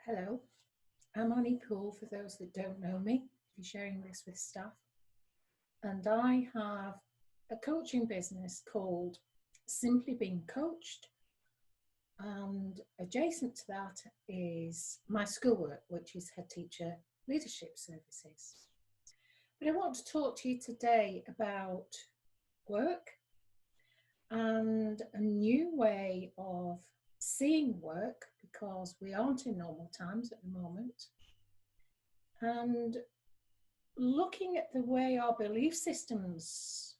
Hello, I'm Anni Poole for those that don't know me. I'll be sharing this with staff. And I have a coaching business called Simply Being Coached. And adjacent to that is my schoolwork, which is Head Teacher Leadership Services. But I want to talk to you today about work and a new way of seeing work, because we aren't in normal times at the moment, and looking at the way our belief systems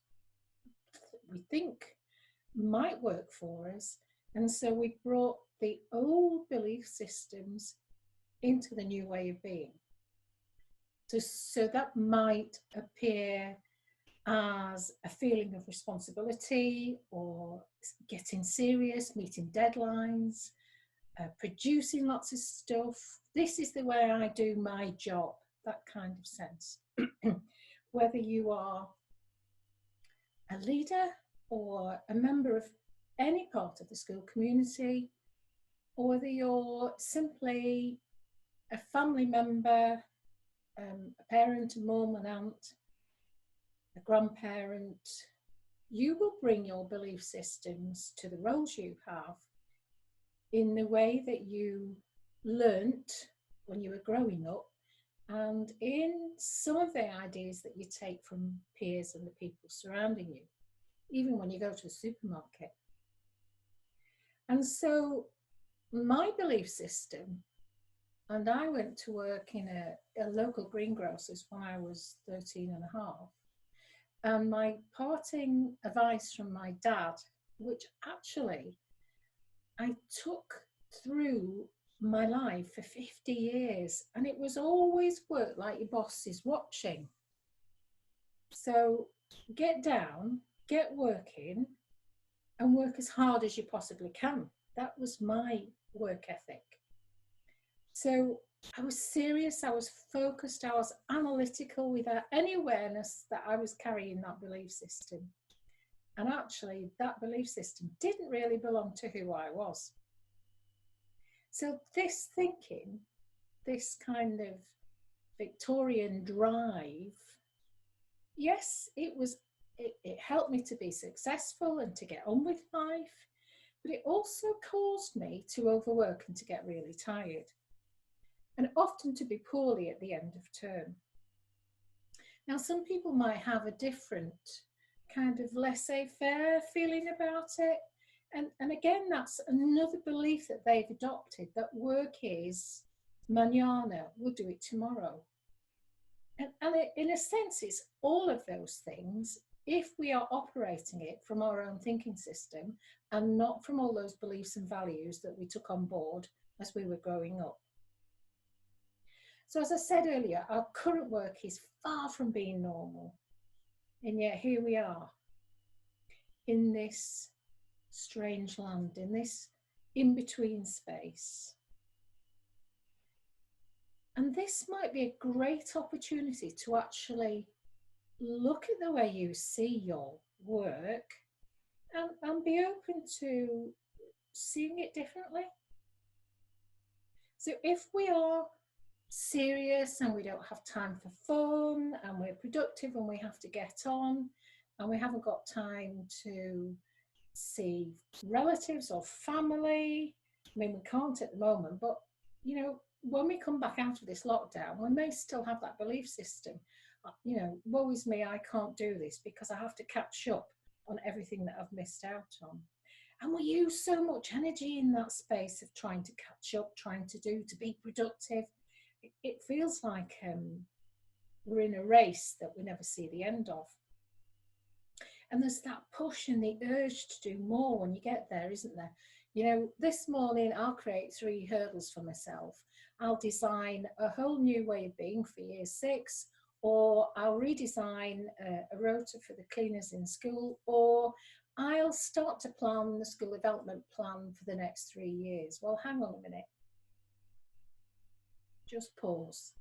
we think might work for us. And so we brought the old belief systems into the new way of being. So that might appear as a feeling of responsibility, or getting serious, meeting deadlines, producing lots of stuff. This is the way I do my job, that kind of sense. Whether you are a leader or a member of any part of the school community, or whether you're simply a family member, a parent, a mum, an aunt, a grandparent, you will bring your belief systems to the roles you have in the way that you learnt when you were growing up, and in some of the ideas that you take from peers and the people surrounding you, even when you go to the supermarket. And so my belief system, and I went to work in a local greengrocer's when I was 13 and a half. And my parting advice from my dad, which actually I took through my life for 50 years, and it was always work like your boss is watching. So get down, get working, and work as hard as you possibly can. That was my work ethic. So I was serious, I was focused, I was analytical without any awareness that I was carrying that belief system. And actually, that belief system didn't really belong to who I was. So this thinking, this kind of Victorian drive, yes, it helped me to be successful and to get on with life, but it also caused me to overwork and to get really tired, and often to be poorly at the end of term. Now, some people might have a different kind of laissez-faire feeling about it. And again, that's another belief that they've adopted, that work is mañana, we'll do it tomorrow. And in a sense, it's all of those things if we are operating it from our own thinking system and not from all those beliefs and values that we took on board as we were growing up. So as I said earlier, our current work is far from being normal. And yet here we are in this strange land, in this in-between space. And this might be a great opportunity to actually look at the way you see your work and be open to seeing it differently. So if we are serious and we don't have time for fun, and we're productive and we have to get on, and we haven't got time to see relatives or family, I mean, we can't at the moment, but you know, when we come back out of this lockdown, we may still have that belief system, you know, woe is me, I can't do this because I have to catch up on everything that I've missed out on. And we use so much energy in that space of trying to catch up, trying to be productive. It feels like we're in a race that we never see the end of. And there's that push and the urge to do more when you get there, isn't there? You know, this morning I'll create 3 hurdles for myself. I'll design a whole new way of being for year 6, or I'll redesign a rota for the cleaners in school, or I'll start to plan the school development plan for the next 3 years. Well, hang on a minute. Just pause.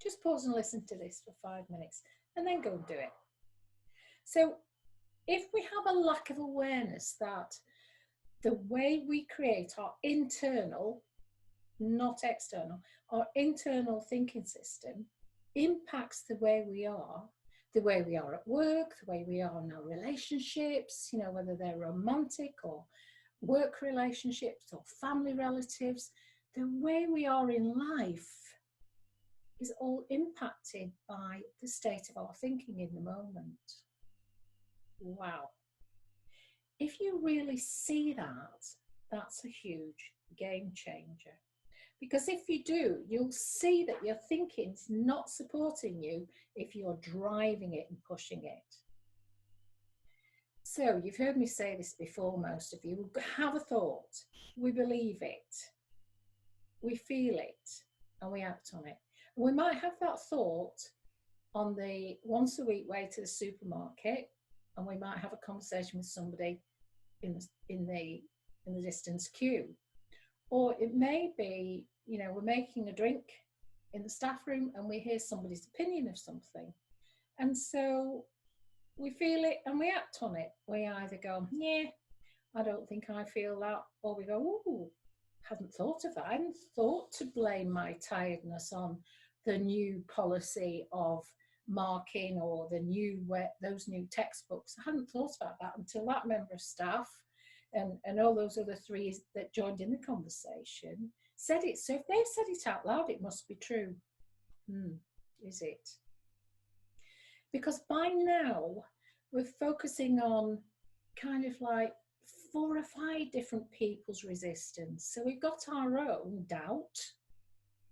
Just pause and listen to this for 5 minutes and then go and do it. So if we have a lack of awareness that the way we create our internal not external, our internal thinking system impacts the way we are at work, the way we are in our relationships, you know, whether they're romantic or work relationships or family relatives, the way we are in life is all impacted by the state of our thinking in the moment. Wow. If you really see that, that's a huge game changer. Because if you do, you'll see that your thinking's not supporting you if you're driving it and pushing it. So you've heard me say this before, most of you. We have a thought, we believe it, we feel it, and we act on it. We might have that thought on the once a week way to the supermarket, and we might have a conversation with somebody in the distance queue. Or it may be, you know, we're making a drink in the staff room and we hear somebody's opinion of something. And so we feel it and we act on it. We either go, yeah, I don't think I feel that. Or we go, ooh, hadn't thought of that. I hadn't thought to blame my tiredness on the new policy of marking or those new textbooks. I hadn't thought about that until that member of staff and all those other three that joined in the conversation said it. So if they've said it out loud, it must be true. Is it? Because by now, we're focusing on kind of like 4 or 5 different people's resistance. So we've got our own doubt,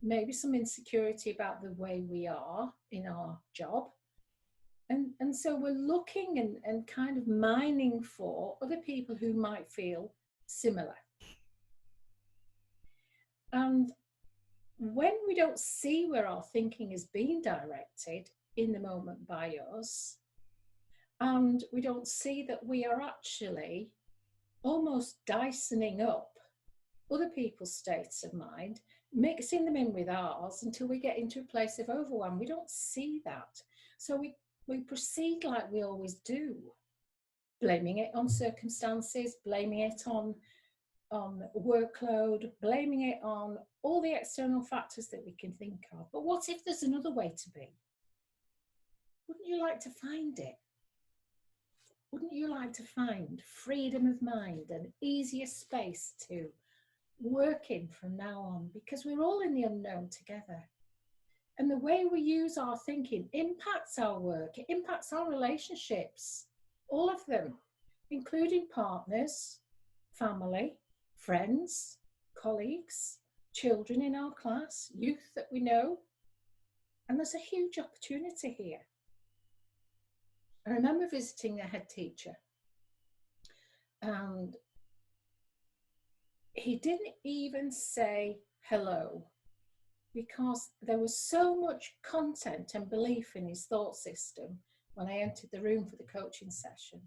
maybe some insecurity about the way we are in our job. And so we're looking and kind of mining for other people who might feel similar. And when we don't see where our thinking is being directed in the moment by us, and we don't see that we are actually almost disoning up other people's states of mind, mixing them in with ours until we get into a place of overwhelm. We don't see that. So we proceed like we always do, blaming it on circumstances, blaming it on workload, blaming it on all the external factors that we can think of. But what if there's another way to be? Wouldn't you like to find it? Wouldn't you like to find freedom of mind and easier space to work in from now on? Because we're all in the unknown together. And the way we use our thinking impacts our work, it impacts our relationships, all of them, including partners, family, friends, colleagues, children in our class, youth that we know. And there's a huge opportunity here. I remember visiting a head teacher, and he didn't even say hello, because there was so much content and belief in his thought system when I entered the room for the coaching session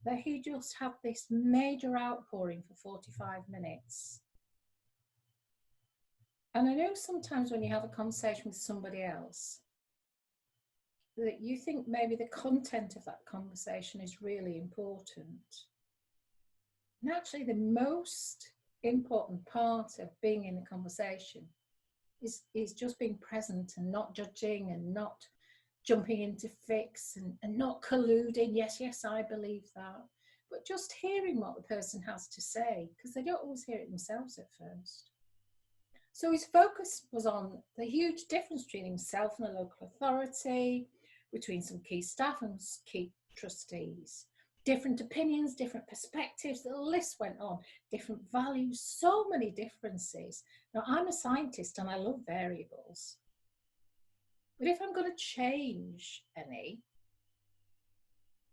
that he just had this major outpouring for 45 minutes. And I know sometimes when you have a conversation with somebody else, that you think maybe the content of that conversation is really important. And actually, the most important part of being in a conversation is just being present and not judging and not jumping into fix and not colluding. Yes, I believe that. But just hearing what the person has to say, because they don't always hear it themselves at first. So his focus was on the huge difference between himself and a local authority, between some key staff and key trustees. Different opinions, different perspectives, the list went on, different values, so many differences. Now, I'm a scientist and I love variables. But if I'm going to change any,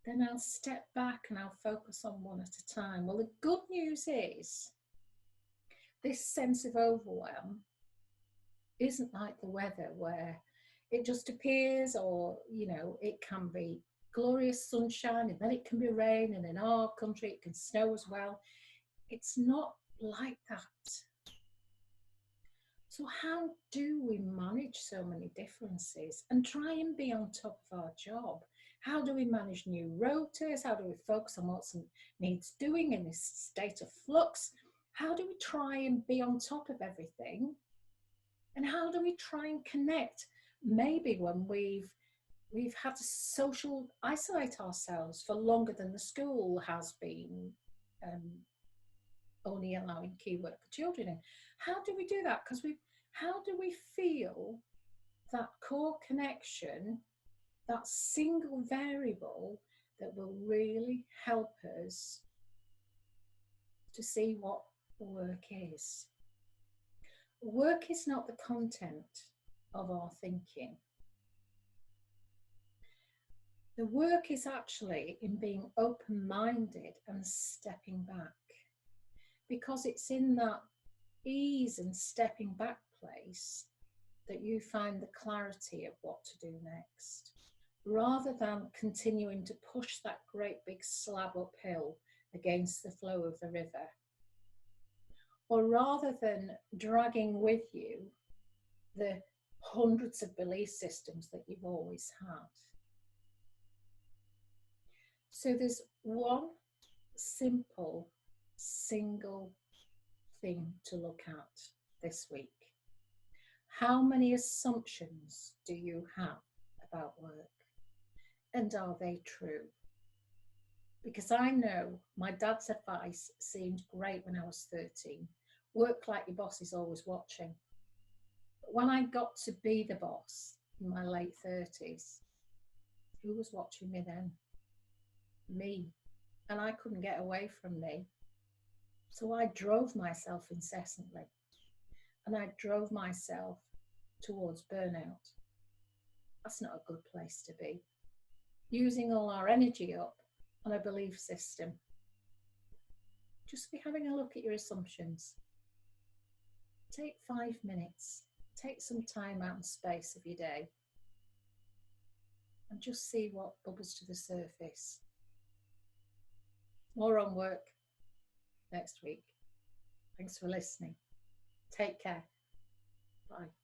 then I'll step back and I'll focus on one at a time. Well, the good news is this sense of overwhelm isn't like the weather where it just appears, or, you know, it can be glorious sunshine and then it can be rain, and in our country it can snow as well. It's not like that. So how do we manage so many differences and try and be on top of our job? How do we manage new rotas? How do we focus on what needs doing in this state of flux? How do we try and be on top of everything And how do we try and connect? Maybe when we've had to social isolate ourselves for longer than the school has been, um, only allowing key work for children in. How do we do that? Because how do we feel that core connection, that single variable that will really help us to see what work is? Work is not the content of our thinking. The work is actually in being open minded and stepping back, because it's in that ease and stepping back place that you find the clarity of what to do next, rather than continuing to push that great big slab uphill against the flow of the river, or rather than dragging with you the hundreds of belief systems that you've always had. So there's one simple, single thing to look at this week. How many assumptions do you have about work? And are they true? Because I know my dad's advice seemed great when I was 13. Work like your boss is always watching. But when I got to be the boss in my late 30s, who was watching me then? Me. And I couldn't get away from me. So I drove myself incessantly. And I drove myself towards burnout. That's not a good place to be. Using all our energy up on a belief system. Just be having a look at your assumptions. Take 5 minutes. Take some time out and space of your day. And just see what bubbles to the surface. More on work next week. Thanks for listening. Take care. Bye.